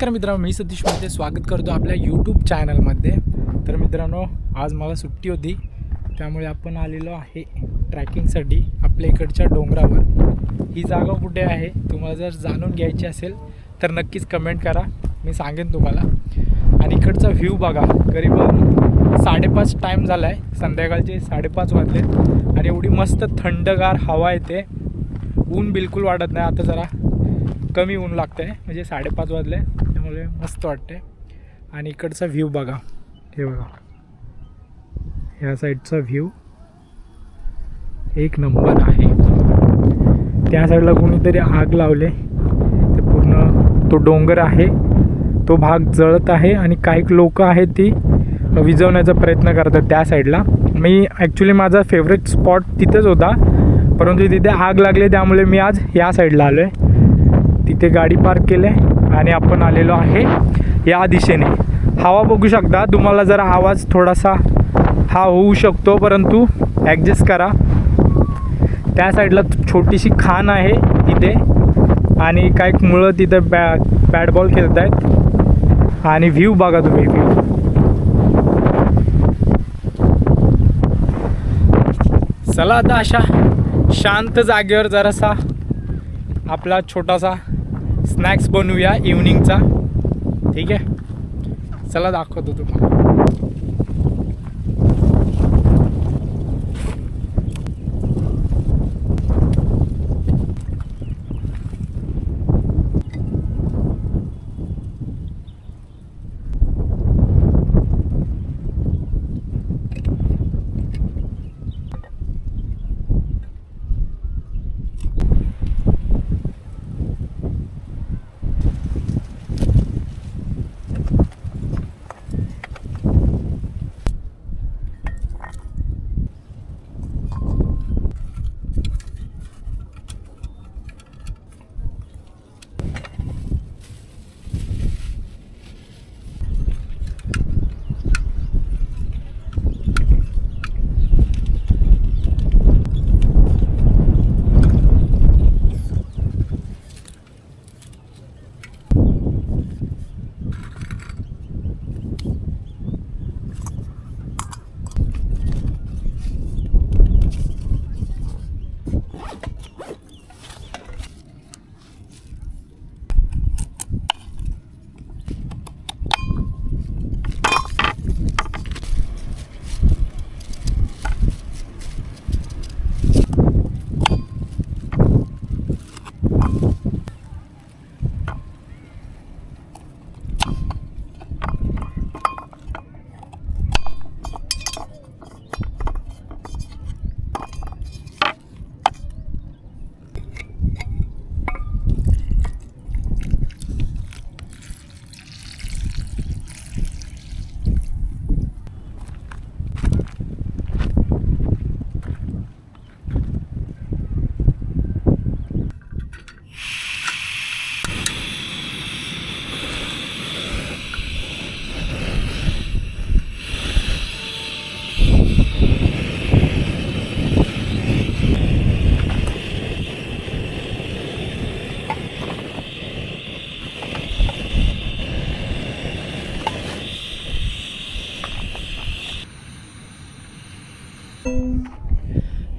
नमस्कार मित्रांनो, मी सतीश मध्ये स्वागत करतो आपल्या यूट्यूब चॅनलमध्ये। तर मित्रांनो, आज मला सुट्टी होती, त्यामुळे आपण आलेलो आहे ट्रॅकिंगसाठी आपल्या इकडच्या डोंगरावर। ही जागा कुठे आहे तुम्हाला जर जाणून घ्यायची असेल तर नक्कीच कमेंट करा, मी सांगेन तुम्हाला। आणि इकडचा व्ह्यू बघा, करीबन 5:30 टाईम झाला आहे, संध्याकाळचे 5:30 वाजले आणि एवढी मस्त थंडगार हवा येते, ऊन बिलकुल वाटत नाही। आता जरा कमी ऊन लागतं आहे, म्हणजे 5:30 वाजले, त्यामुळे मस्त वाटते। आणि इकडचा व्ह्यू बघा, हे बघा, ह्या साईडचा व्ह्यू एक नंबर आहे। त्या साईडला कोणीतरी आग लावले, ते पूर्ण तो डोंगर आहे तो भाग जळत आहे आणि काही लोक आहेत ती विझवण्याचा प्रयत्न करतात त्या साईडला। मी ॲक्च्युली माझा फेवरेट स्पॉट तिथंच होता, परंतु तिथे आग लागली, त्यामुळे मी आज या साईडला आलो आहे। तिथे गाडी पार्क केले आणि आपण आलेलो आहे या दिशेने। हवा बघू शकता तुम्हाला, जरा आवाज थोडासा हा होऊ शकतो, परंतु ॲडजस्ट करा। त्या साईडला छोटीशी खान आहे तिथे, आणि काही मुलं तिथे बॅट बॉल खेळत आहेत। आणि व्ह्यू बघा तुम्ही, व्ह्यू चला आता अशा शांत जागेवर जरासा आपला छोटासा स्नॅक्स बनवूया इव्हनिंगचा, ठीक आहे। चला दाखवतो तुम्हाला।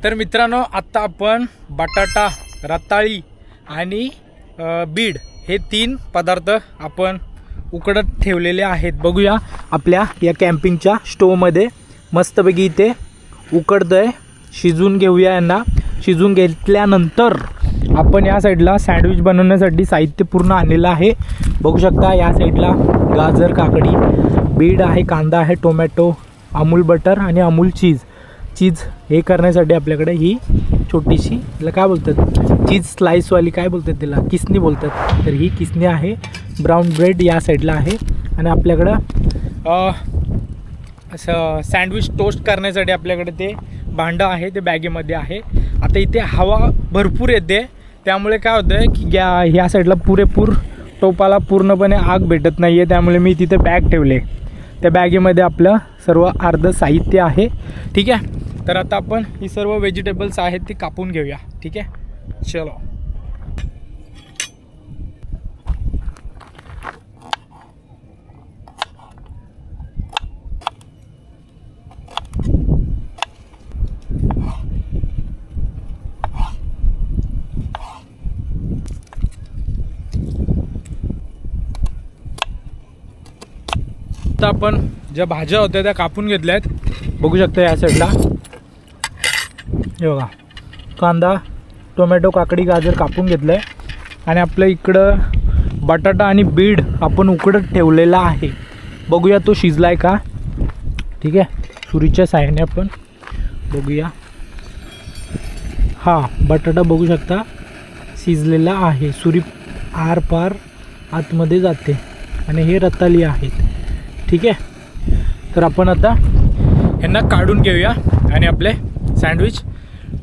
तर मित्रांनो, आत्ता आपण बटाटा, रताळी आणि बीड हे 3 पदार्थ आपण उकडत ठेवलेले आहेत। बघूया आपल्या या कॅम्पिंगच्या स्टोवमध्ये मस्तपैकी इथे उकडतं आहे, शिजून घेऊया यांना। शिजून घेतल्यानंतर आपण या साईडला सँडविच बनवण्यासाठी साहित्य पूर्ण आणलेलं आहे। बघू शकता या साईडला गाजर, काकडी, बीड आहे, कांदा आहे, टोमॅटो, अमूल बटर आणि अमूल चीज हे करण्यासाठी आपल्याकडे ही छोटीशी, त्याला काय बोलतात, चीज स्लाइसवाली काय बोलतात, त्याला किसनी बोलतात। तर ही किसनी आहे। ब्राऊन ब्रेड या साईडला आहे आणि आपल्याकडं असं सँडविच टोस्ट करण्यासाठी आपल्याकडे ते भांडं आहे, ते बॅगेमध्ये आहे। आता इथे हवा भरपूर येते, त्यामुळे काय होतं आहे की ह्या साईडला पुरेपूर टोपाला पूर्णपणे आग भेटत नाही आहे, त्यामुळे मी तिथे बॅग ठेवले। त्या बॅगेमध्ये आपलं सर्व अर्ध साहित्य आहे, ठीक आहे। तर आता आपण ही सर्व व्हेजिटेबल्स आहेत ती कापून घेऊया, ठीक आहे। चलो आत्ता आपण ज्या भाज्या होत्या त्या कापून घेतल्या आहेत, बघू शकता या साईडला. हे बघा, कांदा, टोमॅटो, काकडी, गाजर कापून घेतलं आहे. आणि आपल्या इकडं बटाटा आणि बीड आपण उकडत ठेवलेला आहे. बघूया तो शिजला आहे का. ठीक आहे, सुरीच्या साहाय्याने आपण बघूया. हा बटाटा बघू शकता शिजलेला आहे. सुरी आरपार आतमध्ये जाते आणि हे रताळी आहेत. ठीक आहे, तर आपण आता यांना काढून घेऊया आणि आपले सँडविच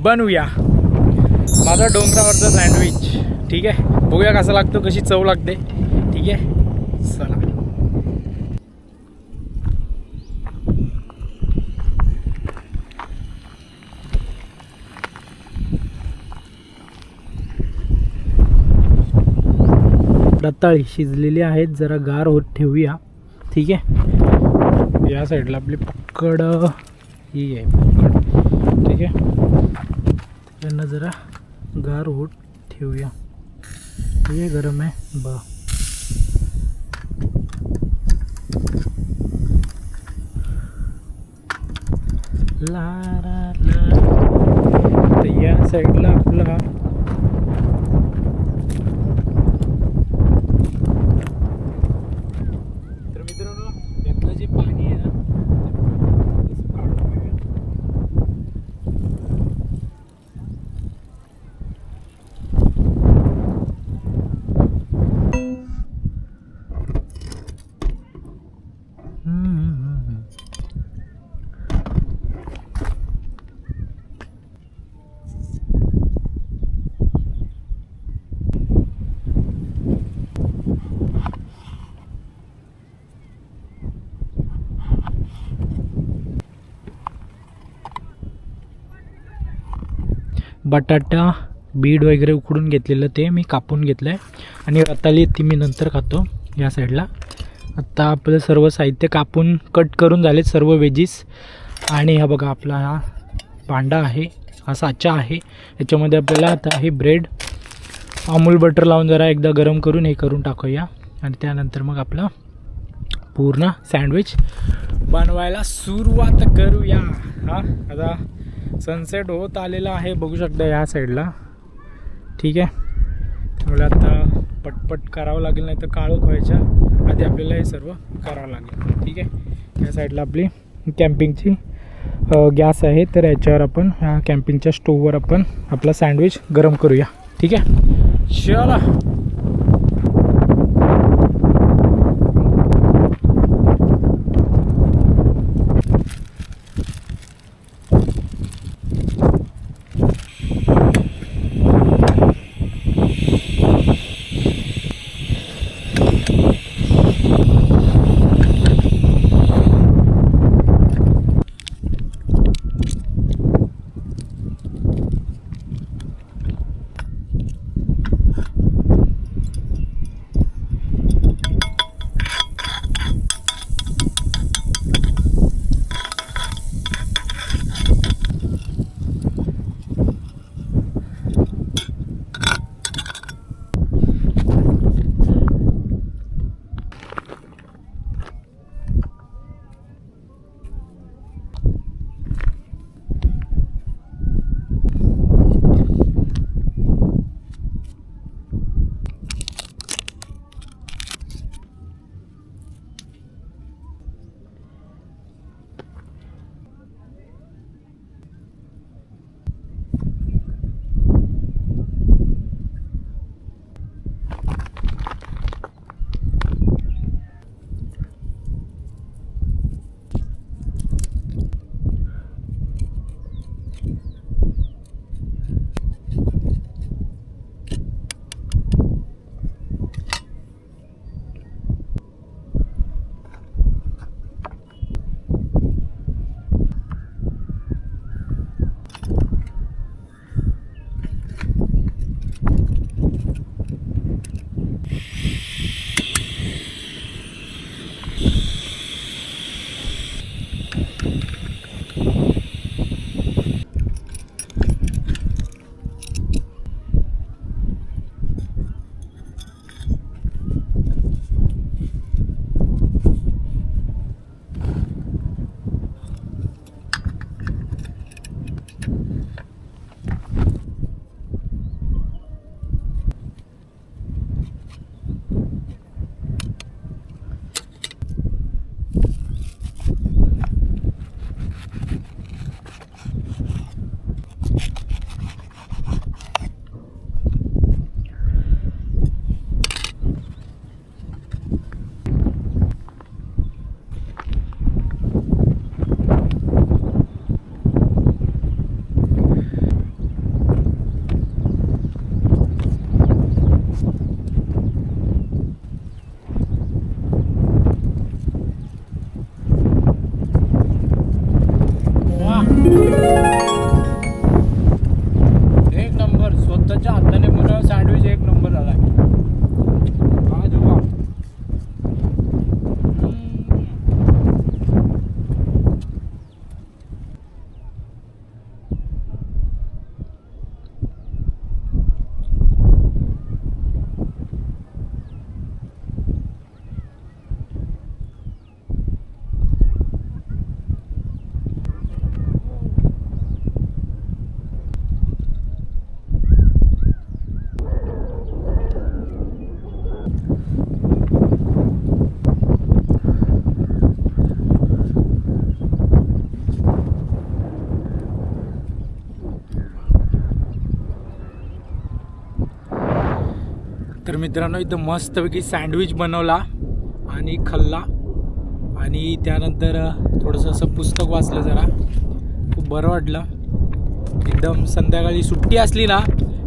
बनवूया. माझा डोंगरावरचा सँडविच. ठीक आहे, बघूया कसा लागतो, कशी चव लागते. ठीक आहे, चला. रताळी शिजलेली आहेत, जरा गार होत ठेवूया. ठीक आहे, या साईडला आपली पकड ही आहे पकड. ठीक आहे, त्यांना जरा गार होत ठेवूया. हे गरम आहे बघा. ला ला ला. तर या साईडला आपला जे पाणी आहे ना ते काढून घेऊया. बटाटा बीड वगैरे उकडून घेतलेलं ते मी कापून घेतलं आहे. आणि रताळी ती मी नंतर खातो. या साईडला आत्ता आपलं सर्व साहित्य कापून कट करून झाले, सर्व वेजीस. आणि हा बघा आपला हा भांडा आहे, हा साचा आहे. याच्यामध्ये आपल्याला आता हे ब्रेड अमूल बटर लावून जरा एकदा गरम करून हे करून टाकूया. आणि त्यानंतर मग आपला पूर्ण सँडविच बनवायला सुरुवात करूया. हा आता सनसेट होत आलेला आहे, बघू शकता या साईडला. ठीक आहे, त्यामुळे आता पटपट करावं लागेल, नाही तर काळोख व्हायच्या आधी आपल्याला हे सर्व करावं लागेल. ठीक आहे, या साईडला आपली कॅम्पिंगची गॅस आहे, तर याच्यावर आपण ह्या कॅम्पिंगच्या स्टोववर आपण आपला सँडविच गरम करूया. ठीक आहे, चला. एक नंबर, स्वतःच्या हाताने बनवलेला सँडविच एक नंबर झालाय. तर मित्रांनो, इथं मस्तपैकी सँडविच बनवला आणि खाल्ला आणि त्यानंतर थोडंसं असं पुस्तक वाचलं, जरा खूप बरं वाटलं. एकदम संध्याकाळी सुट्टी असली ना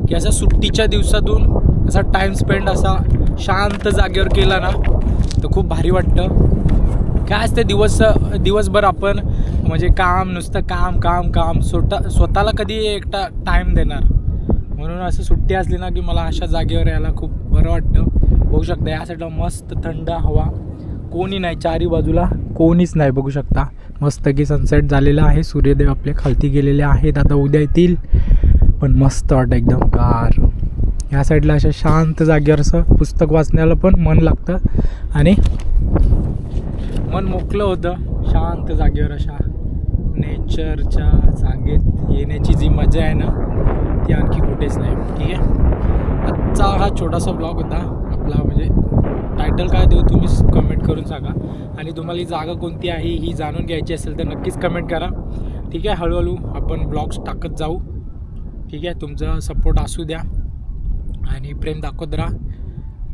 की असं सुट्टीच्या दिवसातून असा टाईम स्पेंड असा शांत जागेवर केला ना तर खूप भारी वाटतं. काय असते दिवसभर आपण म्हणजे काम, नुसतं काम काम काम, स्वतःला कधी एकटा टाईम देणार. म्हणून असं सुट्टी असली ना की मला अशा जागेवर यायला खूप बरं वाटतं. बघू शकता या साईडला मस्त थंड हवा, कोणी नाही, चारी बाजूला कोणीच नाही. बघू शकता मस्त की सनसेट झालेला आहे, सूर्यदेव आपले खालती गेलेले आहेत, आता उद्या येतील. पण मस्त वाटतं एकदम गार. ह्या साईडला अशा शांत जागेवर असं पुस्तक वाचण्याला पण मन लागतं आणि मन मोकळं होतं. शांत जागेवर अशा नेचरच्या जागेत येण्याची जी मजा आहे ना ती आणखी कुठेच नाही. ठीक आहे, आजचा हा छोटासा ब्लॉग होता आपला. म्हणजे टायटल काय देऊ तुम्हीच कमेंट करून सांगा. आणि तुम्हाला ही जागा कोणती आहे ही जाणून घ्यायची असेल तर नक्कीच कमेंट करा. ठीक आहे, हळूहळू आपण ब्लॉग्स टाकत जाऊ. ठीक आहे, तुमचा सपोर्ट असू द्या आणि प्रेम दाखवत राहा.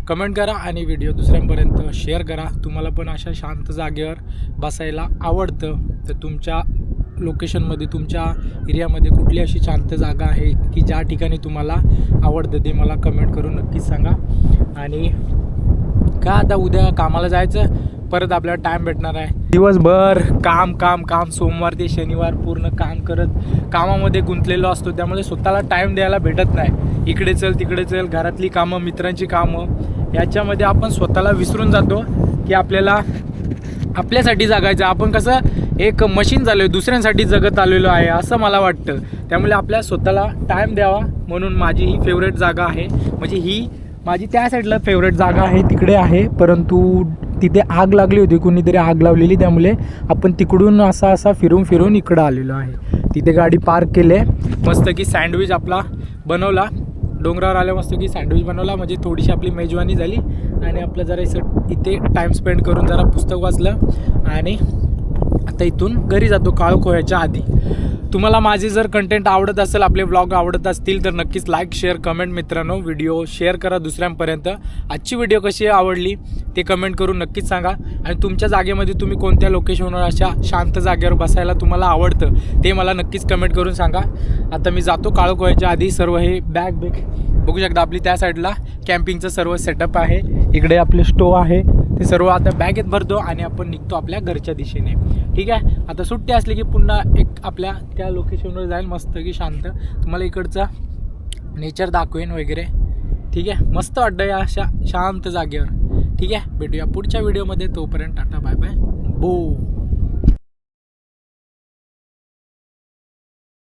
कमेंट करा आणि व्हिडिओ दुसऱ्यांपर्यंत शेअर करा. तुम्हाला पण अशा शांत जागेवर बसायला आवडतं तर तुमच्या लोकेशनमध्ये, तुमच्या एरियामध्ये कुठली अशी शांत जागा आहे की ज्या ठिकाणी तुम्हाला आवडतं ते मला कमेंट करून नक्कीच सांगा. आणि का आता उद्या कामाला जायचं, परत आपल्याला टाईम भेटणार आहे. दिवसभर काम काम काम, सोमवार ते शनिवार पूर्ण काम करत कामामध्ये गुंतलेलो असतो, त्यामुळे स्वतःला टाईम द्यायला भेटत नाही. इकडे चल तिकडे चल, घरातली कामं, मित्रांची कामं, याच्यामध्ये आपण स्वतःला विसरून जातो की आपल्याला आपल्यासाठी जगायचं. आपण कसं एक मशीन झालो आहे, दुसऱ्यांसाठी जगत आलेलो आहे असं मला वाटतं. त्यामुळे आपल्या स्वतःला टाईम द्यावा. म्हणून माझी ही फेवरेट जागा आहे, म्हणजे ही माझी त्या साईडला फेवरेट जागा आहे, तिकडे आहे. परंतु तिथे आग लागली होती, कुणीतरी आग लावलेली, त्यामुळे आपण तिकडून असा फिरून फिरून इकडं आलेलो आहे. तिथे गाडी पार्क केले, मस्त की सँडविच आपला बनवला. डोंगरावर आल्या मस्त की सँडविच बनवला, म्हणजे थोडीशी आपली मेजवानी झाली आणि आपलं जरा इथे टाईम स्पेंड करून जरा पुस्तक वाचलं आणि आता इथून घरी जातो काळोख आधी. तुम्हाला माझे जर कंटेंट आवडत असेल, आपले व्लॉग आवडत असतील तर नक्कीच लाईक शेअर कमेंट मित्रांनो, व्हिडिओ शेअर करा दुसऱ्यांपर्यंत. आजची व्हिडिओ कशी आवडली ते कमेंट करून नक्कीच सांगा. आणि तुमच्या जागेमध्ये तुम्ही कोणत्या लोकेशनवर अशा शांत जागेवर बसायला तुम्हाला आवडतं ते मला नक्कीच कमेंट करून सांगा. आता मी जातो काळोख आधी. सर्व हे बॅग बघू शकता आपली त्या साईडला कॅम्पिंगचं सर्व सेटअप आहे, इकडे आपले स्टोव आहे, ते सर्व आता बॅगेत भरतो आणि आपण निघतो आपल्या घरच्या दिशेने. ठीक आहे, आता सुट्टी असली की पुन्हा एक आपल्या त्या लोकेशनवर जाईल मस्त की शांत, तुम्हाला इकडचा नेचर दाखवेन वगैरे. ठीक आहे, मस्त वाटतं या अशा शांत जागेवर. ठीक आहे, भेटूया पुढच्या व्हिडिओमध्ये. तोपर्यंत टाटा बाय बाय बो.